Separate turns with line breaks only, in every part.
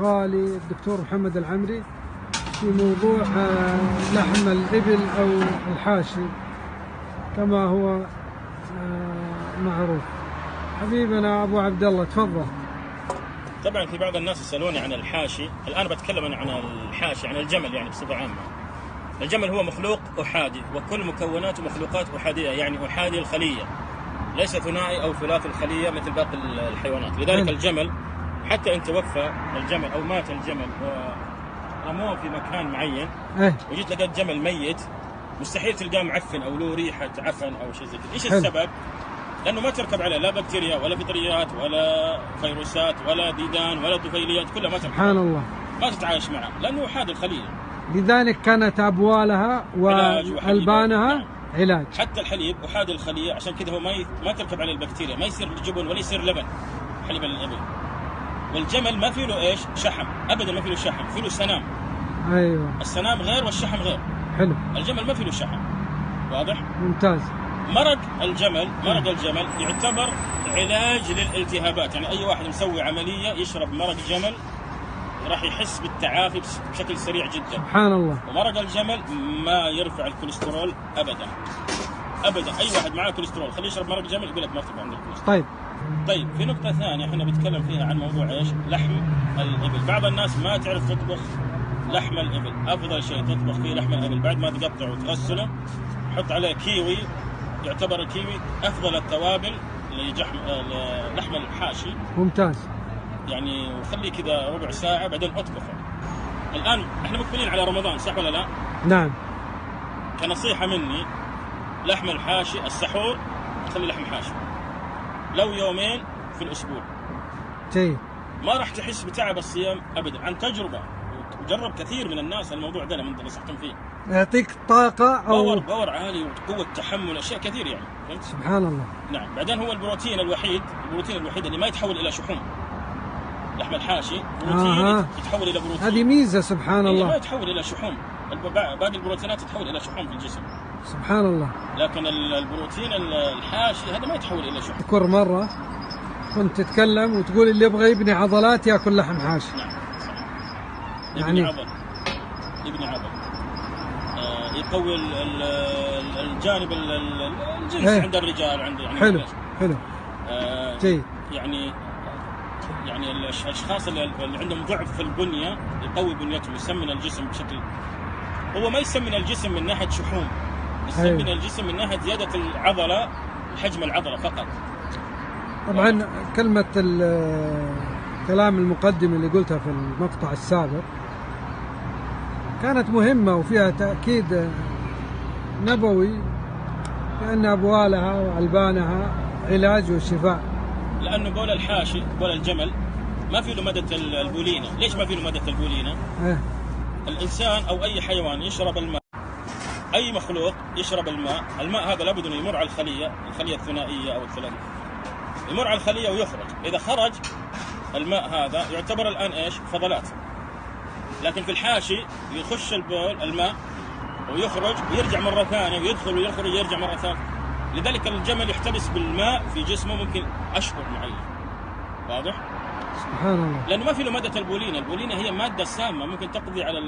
الغالي الدكتور محمد العمري في موضوع لحم الإبل أو الحاشي كما هو معروف. حبيبنا أبو عبد الله تفضل.
طبعا في بعض الناس يسألوني عن الحاشي، الآن بتكلم أنا عن الحاشي، عن الجمل يعني بصفة عامة. الجمل هو مخلوق أحادي، وكل مكوناته مخلوقات أحادية، يعني أحادي الخلية، ليس ثنائي أو ثلاثي الخلية مثل باقي الحيوانات. لذلك الجمل حتى إن توفى الجمل أو مات الجمل ورموه في مكان معين وجيت لقيت جمل ميت، مستحيل تلقاه معفن أو له ريحة عفن أو شيء زي كذا. إيش السبب؟ لأنه ما تركب عليه لا بكتيريا ولا فطريات ولا فيروسات ولا ديدان ولا طفيليات، كلها ما تركب.
سبحان الله.
ما تتعايش معه لأنه أحادي الخلية.
لذلك كانت أبوالها وألبانها علاج.
حتى الحليب أحادي الخلية، عشان كذا هو ما تركب عليه البكتيريا، ما يصير جبن ولا يصير لبن حليب الإبل. والجمل ما فيه له إيش؟ شحم أبدا، ما فيه له شحم، فيه له سنام.
أيوه.
السنام غير والشحم غير.
حلو.
الجمل ما فيه له شحم. واضح؟
ممتاز.
مرق الجمل يعتبر علاج للالتهابات، يعني أي واحد مسوي عملية يشرب مرق جمل راح يحس بالتعافي بشكل سريع جدا.
سبحان الله.
ومرق الجمل ما يرفع الكوليسترول ابدا ابدا. اي واحد معاه كوليسترول خليه يشرب مرق جمل يقول لك ما ارتفع عنده الكوليسترول. طيب في نقطة ثانية احنا بنتكلم فيها عن موضوع ايش؟ لحم الابل. بعض الناس ما تعرف تطبخ لحم الابل. افضل شيء تطبخ فيه لحم الابل بعد ما تقطعه وتغسله، حط عليه كيوي، يعتبر الكيوي افضل التوابل للحم الحاشي.
ممتاز.
يعني وخليه كذا ربع ساعة بعدين اطبخه. الآن احنا مقبلين على رمضان، صح ولا لا؟
نعم.
كنصيحة مني، لحم الحاشي السحور خلي لحم حاشي لو يومين في الأسبوع.
جيد.
ما راح تحس بتعب الصيام أبدا، عن تجربة، وجرب كثير من الناس الموضوع ده لما نصحتهم فيه.
يعطيك طاقة أو
باور عالي وقوة تحمل، أشياء كثير يعني. فهمت؟
سبحان الله.
نعم. بعدين هو البروتين الوحيد اللي ما يتحول إلى شحوم. لحم الحاشي بروتين يتحول الى بروتين.
هذه ميزه سبحان الله.
ما يتحول الى شحوم، باقي البروتينات تتحول الى شحوم في الجسم.
سبحان الله.
لكن البروتين الحاشي هذا ما يتحول الى شحوم.
اذكر مره كنت تتكلم وتقول اللي يبغى يبني عضلات ياكل لحم حاشي.
نعم صح.
يعني
يبني عضل يقوي الجانب الجنسي عند الرجال، عند يعني
حلو جيد.
يعني الاشخاص اللي عندهم ضعف في البنيه يقوي بنيتهم، يسمن الجسم بشكل، هو ما يسمن الجسم من ناحيه شحوم، يسمن الجسم من ناحيه زياده العضله، حجم العضله فقط.
طبعا كلمه كلام المقدمه اللي قلتها في المقطع السابق كانت مهمه وفيها تاكيد نبوي بان ابوالها والبانها علاج وشفاء.
لأنه بول الحاشي بول الجمل ما في له مادة البولينة. ليش ما في له مادة البولينة؟ الإنسان أو أي حيوان يشرب الماء، أي مخلوق يشرب الماء هذا لابد أنه يمر على الخلية الثنائية أو الثلاثية، يمر على الخلية ويخرج. إذا خرج الماء هذا يعتبر الآن إيش؟ فضلات. لكن في الحاشي يخش البول الماء ويخرج ويرجع مرة ثانية، ويدخل ويخرج ويرجع مرة ثانية. لذلك الجمل يحتبس بالماء في جسمه ممكن أشهر معين. واضح؟
سبحان الله.
لأنه ما في له مادة البولينة. البولينة هي مادة سامة ممكن تقضي على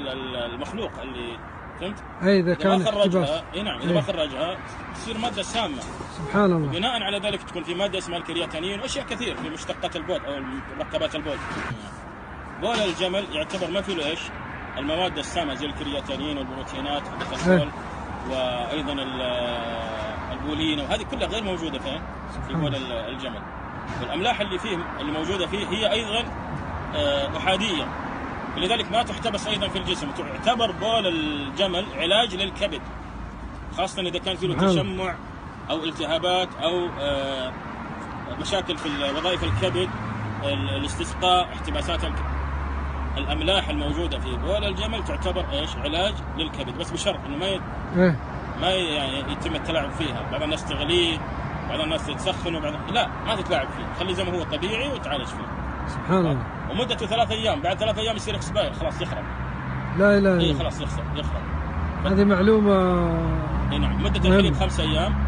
المخلوق اللي، فهمت؟
إذا كان احتباس.
نعم. إذا ما خرجها تصير مادة سامة.
سبحان الله.
بناء على ذلك تكون في مادة اسمها الكرياتينين وأشياء كثير في مشتقات البول أو مركبات البول. بول الجمل يعتبر ما في له إيش؟ المواد السامة زي الكرياتينين والبروتينات والخسول وأيضا البولين، وهذه كلها غير موجودة في بول الجمل. والأملاح اللي موجودة فيه هي أيضا أحادية، لذلك ما تحتبس أيضا في الجسم. تعتبر بول الجمل علاج للكبد، خاصة إذا كان فيه تشمع أو التهابات أو مشاكل في وظائف الكبد، الاستسقاء، احتباسات الأملاح الموجودة في بول الجمل تعتبر إيش؟ علاج للكبد، بس بشرط إنه ما يعني يتم التلاعب فيها. بعض الناس تغليه، بعض الناس تسخنه، لا ما تتلاعب فيه، خليه زي ما هو طبيعي وتعالج فيه.
سبحان الله.
ومدته 3 أيام، بعد 3 أيام يصير اكسباير، خلاص يخرب.
لا اله الا الله.
خلاص يخرب.
هذه معلومة.
نعم. مدة الحليب 5 أيام.